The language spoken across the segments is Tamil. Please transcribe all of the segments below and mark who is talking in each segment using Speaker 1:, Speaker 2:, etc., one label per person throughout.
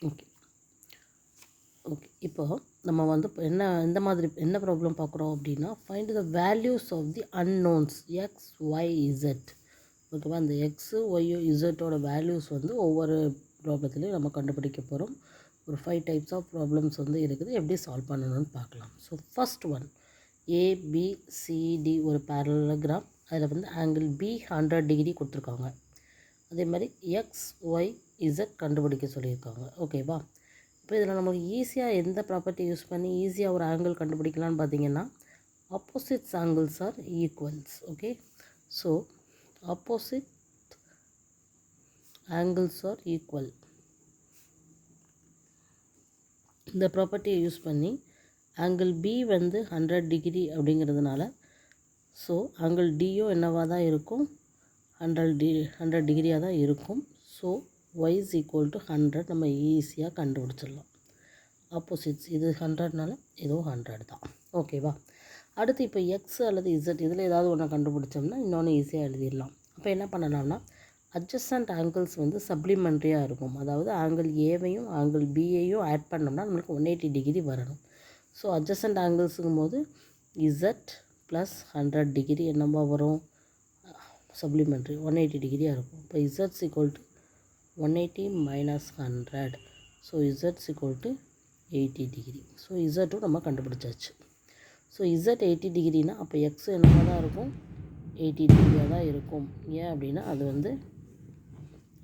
Speaker 1: ஓகே ஓகே இப்போ நம்ம வந்து எந்த மாதிரி என்ன ப்ராப்ளம் பார்க்குறோம் அப்படின்னா, find the values of the unknowns X Y Z. ஓகேவா, இந்த எக்ஸு ஒய்யு இசட்டோட வேல்யூஸ் வந்து ஒவ்வொரு ப்ராப்ளத்துலேயும் நம்ம கண்டுபிடிக்க போகிறோம். ஒரு 5 டைப்ஸ் ஆஃப் ப்ராப்ளம்ஸ் வந்து இருக்குது, எப்படி சால்வ் பண்ணணும்னு பார்க்கலாம். ஸோ ஃபஸ்ட் ஒன், ஏபிசிடி ஒரு பேரலோகிராம். அதில் வந்து ஆங்கிள் பி 100 டிகிரி கொடுத்துருக்காங்க. அதே மாதிரி எக்ஸ் ஒய் இசட் கண்டுபிடிக்க சொல்லியிருக்காங்க. ஓகேவா, இப்போ இதில் நம்மளுக்கு ஈஸியாக எந்த ப்ராப்பர்ட்டி யூஸ் பண்ணி ஈஸியாக ஒரு ஆங்கிள் கண்டுபிடிக்கலான்னு பார்த்தீங்கன்னா, opposites angles R equals. Okay, so opposite angles are equal. இந்த ப்ராப்பர்ட்டியை யூஸ் பண்ணி ஆங்கிள் பி வந்து 100 டிகிரி அப்படிங்கிறதுனால, ஸோ ஆங்கிள் டியும் என்னவாக தான் இருக்கும், 100 டிகிரியாக தான் இருக்கும். So Y is equal to 100 நம்ம ஈஸியாக கண்டுபிடிச்சிடலாம். ஆப்போசிட்ஸ் இது 100னால இதுவும் 100 தான். ஓகேவா, அடுத்து இப்போ எக்ஸ் அல்லது இசட் இதில் ஏதாவது ஒன்று கண்டுபிடிச்சோம்னா இன்னொன்று ஈஸியாக எழுதிடலாம். அப்போ என்ன பண்ணலாம்னா, அட்ஜசன்ட் ஆங்கிள்ஸ் வந்து சப்ளிமெண்ட்ரியாக இருக்கும். அதாவது ஆங்கிள் ஏவையும் ஆங்கிள் பியையும் ஆட் பண்ணோம்னா நம்மளுக்கு 180 டிகிரி வரணும். ஸோ அட்ஜசன்ட் ஆங்கிள்ஸுங்கும் போது இசட் ப்ளஸ் 100 டிகிரி என்னவா வரும், சப்ளிமெண்ட்ரி 180 டிகிரியாக இருக்கும். இப்போ இசட்ஸ் ஈக்குவல் டு 180 மைனஸ் 100. ஸோ இசட்ஸ் ஈக்குவல் டு 80 டிகிரி. ஸோ இசட்டும் நம்ம கண்டுபிடிச்சாச்சு. ஸோ இசட் 80 டிகிரினா அப்போ எக்ஸ் என்னவாக தான் இருக்கும், 80 டிகிரியாக தான் இருக்கும். ஏன் அப்படின்னா அது வந்து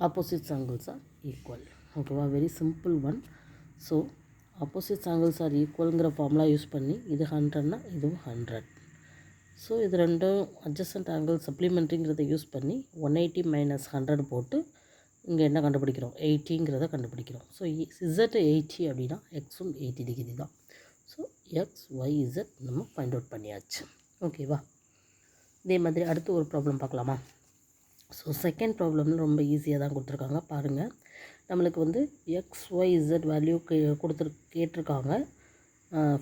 Speaker 1: ஆப்போசிட்ஸ் ஆங்கிள்ஸ் ஆர் ஈக்குவல். ஓகேவா, very simple one. So opposites angles are ஈக்குவல்ங்கிற ஃபார்முலா யூஸ் பண்ணி இது 100னா இதுவும் 100. ஸோ இது ரெண்டும் அட்ஜசன்ட் ஆங்கிள் சப்ளிமெண்ட்ரிங்கிறத யூஸ் பண்ணி 180 மைனஸ் 100 போட்டு இங்கே என்ன கண்டுபிடிக்கிறோம், 80ங்கிறத கண்டுபிடிக்கிறோம். ஸோ இசட் 80 அப்படின்னா எக்ஸும் 80 டிகிரி தான். ஸோ எக்ஸ் ஒய் இசட் நம்ம ஃபைண்ட் அவுட் பண்ணியாச்சு. ஓகேவா, இதே மாதிரி அடுத்து ஒரு ப்ராப்ளம் பார்க்கலாமா. ஸோ செகண்ட் ப்ராப்ளமில் ரொம்ப ஈஸியாக தான் கொடுத்துருக்காங்க. பாருங்கள், நம்மளுக்கு வந்து எக்ஸ் ஒய் இசட் வேல்யூ கேட்டிருக்காங்க.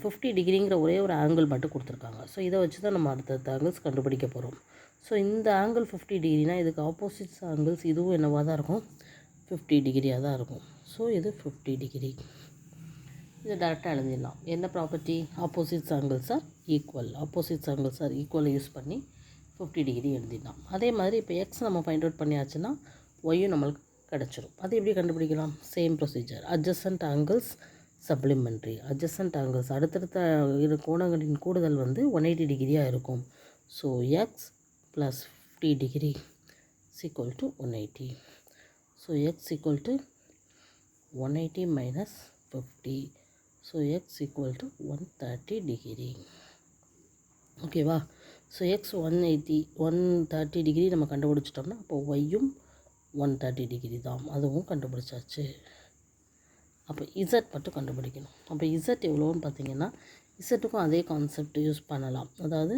Speaker 1: 50 டிகிரிங்கிற ஒரே ஒரு ஆங்கிள் மட்டும் கொடுத்துருக்காங்க. ஸோ இதை வச்சு தான் நம்ம அடுத்தடுத்த ஆங்கிள்ஸ் கண்டுபிடிக்க போகிறோம். ஸோ இந்த ஆங்கிள் 50 டிகிரினா இதுக்கு ஆப்போசிட்ஸ் ஆங்கிள்ஸ் இதுவும் என்னவாக தான் இருக்கும், 50 டிகிரியாக தான் இருக்கும். ஸோ இது 50 டிகிரி. இதை டேரெக்டாக எழுதிடலாம். என்ன property, opposites angles are equal. Opposites angles are ஈக்குவலை யூஸ் பண்ணி 50 டிகிரி எழுதிடலாம். அதே மாதிரி இப்போ எக்ஸ் நம்ம ஃபைண்ட் அவுட் பண்ணியாச்சுன்னா ஒய்யும் நம்மளுக்கு கிடச்சிரும். அது எப்படி கண்டுபிடிக்கலாம், same procedure. Adjacent angles supplementary. Adjacent angles அடுத்தடுத்த இரு கோணங்களின் கூடுதல் வந்து 180 டிகிரியாக இருக்கும். So X plus 50 degree equal to 180. So X equal to 180 minus 50. So X equal to 130 degree. ஓகேவா, ஸோ எக்ஸ் 130 டிகிரி நம்ம கண்டுபிடிச்சிட்டோம்னா அப்போ ஒய்யும் 130 டிகிரி தான், அதுவும் கண்டுபிடிச்சாச்சு. அப்போ இசட் மட்டும் கண்டுபிடிக்கணும். அப்போ இசட் எவ்வளோன்னு பார்த்தீங்கன்னா, இசட்டுக்கும் அதே கான்செப்ட் யூஸ் பண்ணலாம். அதாவது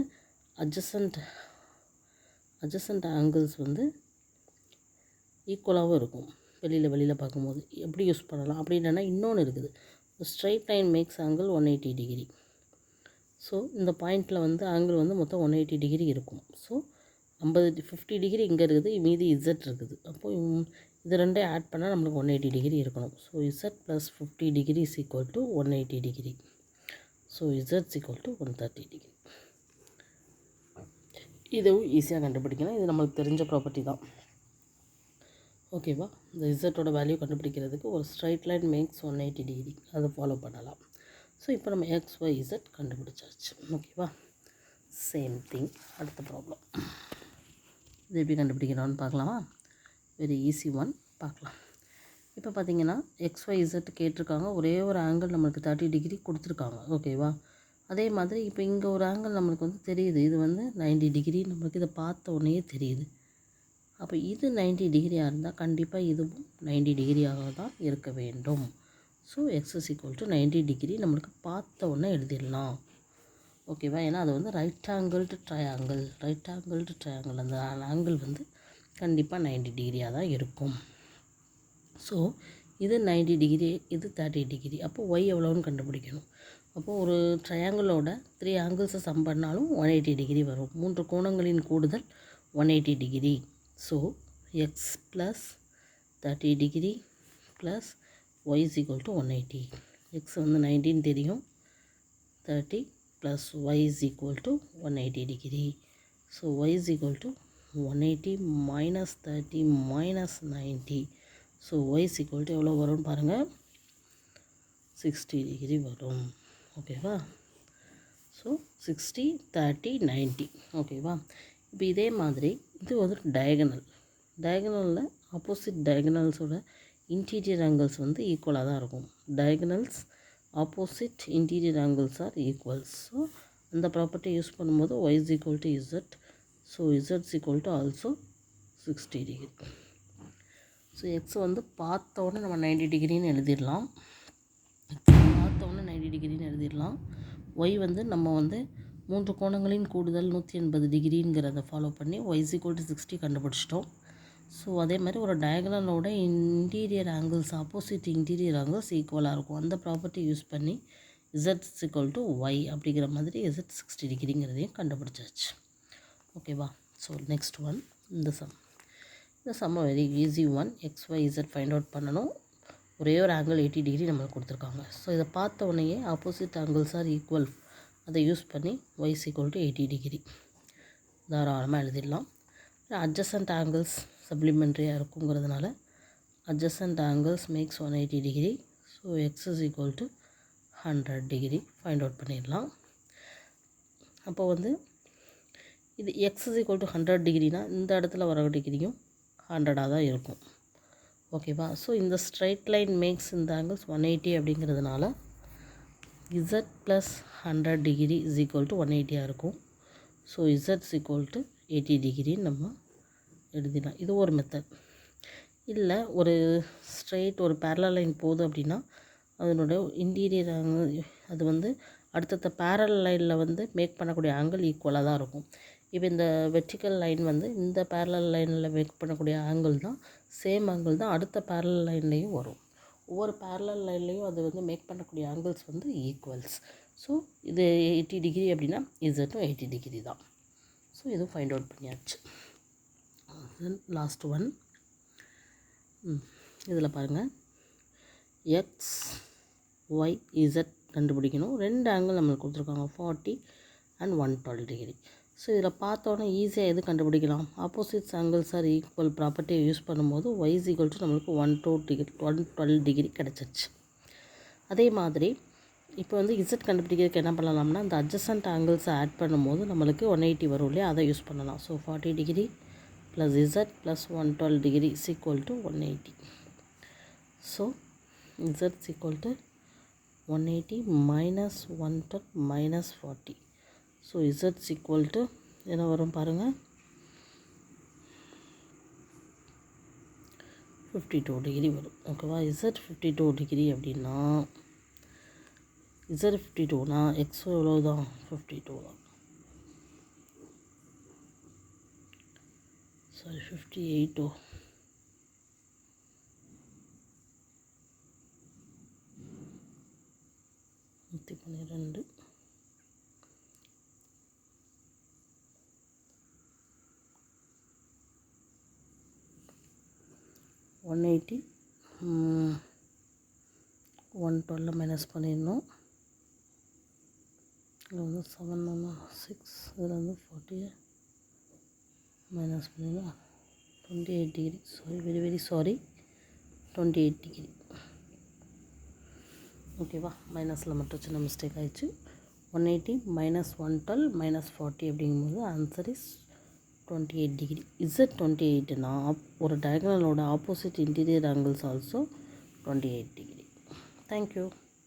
Speaker 1: அட்ஜசன்ட் ஆங்கிள்ஸ் வந்து ஈக்குவலாகவும் இருக்கும். வெளியில் பார்க்கும்போது எப்படி யூஸ் பண்ணலாம் அப்படின்னா, இன்னொன்று இருக்குது, straight line makes angle 180 degree. ஸோ இந்த பாயிண்டில் வந்து ஆங்கிள் வந்து மொத்தம் 180 டிகிரி இருக்கும். ஸோ 50 டிகிரி இங்கே இருக்குது, மீதி இசட் இருக்குது. அப்போது இது ரெண்டையும் ஆட் பண்ணால் நம்மளுக்கு 180 டிகிரி இருக்கணும். So Z plus 50 degree is equal to 180 degree. So Z equal to 130 degree. இதுவும் ஈஸியாக கண்டுபிடிக்கலாம். இது நம்மளுக்கு தெரிஞ்ச ப்ராப்பர்ட்டி தான். ஓகேவா, இந்த இசட்டோட வேல்யூ கண்டுபிடிக்கிறதுக்கு ஒரு ஸ்ட்ரைட் லைன் மேக்ஸ் 180 டிகிரி, அதை ஃபாலோ பண்ணலாம். ஸோ இப்போ நம்ம எக்ஸ் ஒய் இசட் கண்டுபிடிச்சாச்சு. ஓகேவா, சேம் திங் அடுத்த ப்ராப்ளம். இது எப்படி கண்டுபிடிக்கலாம்னு பார்க்கலாமா. வெரி ஈஸி ஒன், பார்க்கலாம். இப்போ பார்த்தீங்கன்னா XYZ கேட்டிருக்காங்க. ஒரே ஒரு ஆங்கிள் நம்மளுக்கு 30 டிகிரி கொடுத்துருக்காங்க. ஓகேவா, அதே மாதிரி இப்போ இங்கே ஒரு ஆங்கிள் நம்மளுக்கு வந்து தெரியுது, இது வந்து 90 டிகிரி. நம்மளுக்கு இதை பார்த்த உடனே தெரியுது. அப்போ இது 90 டிகிரியாக இருந்தால் கண்டிப்பாக இதுவும் 90 டிகிரியாக தான் இருக்க வேண்டும். So X is equal to 90 degree நம்மளுக்கு பார்த்த உடனே எழுதிடலாம். ஓகேவா, ஏன்னா அது வந்து ரைட் ஆங்கிள்டு ட்ரையாங்கிள் அந்த ஆங்கிள் வந்து கண்டிப்பாக 90 டிகிரியாக தான் இருக்கும். ஸோ இது 90 டிகிரி, இது 30 டிகிரி. அப்போ ஒய் எவ்வளோன்னு கண்டுபிடிக்கணும். அப்போது ஒரு ட்ரையாங்கிளோட 3 ஆங்கிள்ஸை சம் பண்ணாலும் 180 டிகிரி வரும். 3 கோணங்களின் கூடுதல் 180 degree. So X plus 30 degree plus y is equal to 180. x வந்து 19 தெரியும், 30 plus y is equal to 180 degree. So y is equal to 180 minus 30 minus 90. So y is equal to எவ்வளோ வரும்னு பாருங்கள், 60 degree வரும். ஓகேவா? ஸோ 60 30 90. ஓகேவா? இப்போ இதே மாதிரி இது ஒரு டயகனலில் ஆப்போசிட் டயகனல்ஸோட இன்டீரியர் ஆங்கிள்ஸ் வந்து ஈக்குவலாக தான் இருக்கும். Diagonals opposite interior angles R equals. So அந்த ப்ராப்பர்ட்டி யூஸ் பண்ணும்போது y is equal to z. So z is equal to also 60 degree. So x வந்து பார்த்தோன்னே நம்ம 90 டிகிரின்னு எழுதிடலாம். பார்த்தோன்னே 90 டிகிரின்னு எழுதிடலாம். y வந்து நம்ம வந்து 3 கோணங்களின் கூடுதல் 180 டிகிரிங்கிறத ஃபாலோ பண்ணி y is equal to 60 கண்டுபிடிச்சிட்டோம். ஸோ அதே மாதிரி ஒரு டயகனலோட interior angles opposite interior angles ஈக்குவலாக இருக்கும். அந்த ப்ராப்பர்ட்டி யூஸ் பண்ணி z is equal to y அப்படிங்கிற மாதிரி z 60 டிகிரிங்கிறதையும் கண்டுபிடிச்சாச்சு. ஓகேவா? ஸோ நெக்ஸ்ட் ஒன் இந்த sum very easy one. X Y Z find out பண்ணணும். ஒரே ஒரு ஆங்கிள் 80 டிகிரி நம்மளுக்கு கொடுத்துருக்காங்க. ஸோ இதை பார்த்த உடனேயே ஆப்போசிட் ஆங்கிள்ஸ் ஆர் ஈக்குவல், அதை யூஸ் பண்ணி y is equal to 80 degree தாராளமாக எழுதிடலாம். அட்ஜசன்ட் ஆங்கிள்ஸ் சப்ளிமெண்ட்ரியாக இருக்குங்கிறதுனால adjacent angles makes 180 degree. So x is equal to 100 degree find out பண்ணிடலாம். அப்போ வந்து இது x is equal to 100 டிகிரினா இந்த இடத்துல வர டிகிரியும் 100ஆக தான் இருக்கும். ஓகேவா? ஸோ இந்த ஸ்ட்ரைட் லைன் மேக்ஸ் இந்த ஆங்கிள்ஸ் 180 அப்படிங்கிறதுனால z plus 100 degree is equal to 180 இருக்கும். So z is equal to 80 டிகிரின்னு நம்ம எழுதிடலாம். இது ஒரு மெத்தட். இல்லை ஒரு ஸ்ட்ரைட் ஒரு பேரலல் லைன் போகுது அப்படின்னா அதனோட இன்டீரியர் ஆங்கிள் அது வந்து அடுத்தடுத்த பேரலல் லைனில் வந்து மேக் பண்ணக்கூடிய ஆங்கிள் ஈக்குவலாக தான் இருக்கும். இப்போ இந்த வெர்டிக்கல் லைன் வந்து இந்த பேரலல் லைனில் மேக் பண்ணக்கூடிய ஆங்கிள் தான் சேம் ஆங்கிள் தான் அடுத்த பேரலல் லைன்லேயும் வரும். ஒவ்வொரு பேரலல் லைன்லேயும் அது வந்து மேக் பண்ணக்கூடிய ஆங்கிள்ஸ் வந்து ஈக்குவல்ஸ். ஸோ இது 80 டிகிரி அப்படின்னா இசட்டும் 80 டிகிரி தான். ஸோ இதுவும் ஃபைண்ட் அவுட் பண்ணியாச்சு. லாஸ்ட் ஒன் இதில் பாருங்கள், எக்ஸ் ஒய் இசட் கண்டுபிடிக்கணும். 2 ஆங்கிள் நம்மளுக்கு கொடுத்துருக்காங்க, 40 and 112 டிகிரி. ஸோ இதில் பார்த்தோன்னே ஈஸியாக எது கண்டுபிடிக்கலாம், ஆப்போசிட்ஸ் ஆங்கிள்ஸ் ஆர் ஈக்குவல் ப்ராப்பர்ட்டியை யூஸ் பண்ணும்போது y is equal to நம்மளுக்கு 112 டிகிரி கிடச்சிருச்சு. அதே மாதிரி இப்போ வந்து இசட் கண்டுபிடிக்கிறதுக்கு என்ன பண்ணலாம்னா இந்த அட்ஜசன்ட் ஆங்கிள்ஸை ஆட் பண்ணும்போது நம்மளுக்கு 180 வரும் இல்லையா, அதை யூஸ் பண்ணலாம். So 40 degree plus Z plus 112 degree is equal to 180. So Z is equal to 180 minus 112 minus 40. So Z is equal to என்ன வரும் பாருங்கள், 52 டிகிரி வரும். ஓகேவா? இசட் 52 டிகிரி அப்படின்னா இசட் 52னா எக்ஸோ எவ்வளோ தான், 52 தான். சாரி 58. 112 180 112 மைனஸ் பண்ணிடணும். இதில் வந்து 7 6, இதில் வந்து 40 மைனஸ் பண்ணிடணும். 28 degree. Sorry, very sorry, 28 degree. ஓகேவா? மைனஸில் மட்டும் சின்ன மிஸ்டேக் ஆகிடுச்சு. 180 minus 112 minus 40 அப்படிங்கும்போது ஆன்சர் இஸ் 28 டிகிரி. இசட் 28னா ஒரு டயகனலோட opposite interior angles also 28 degree. Thank you.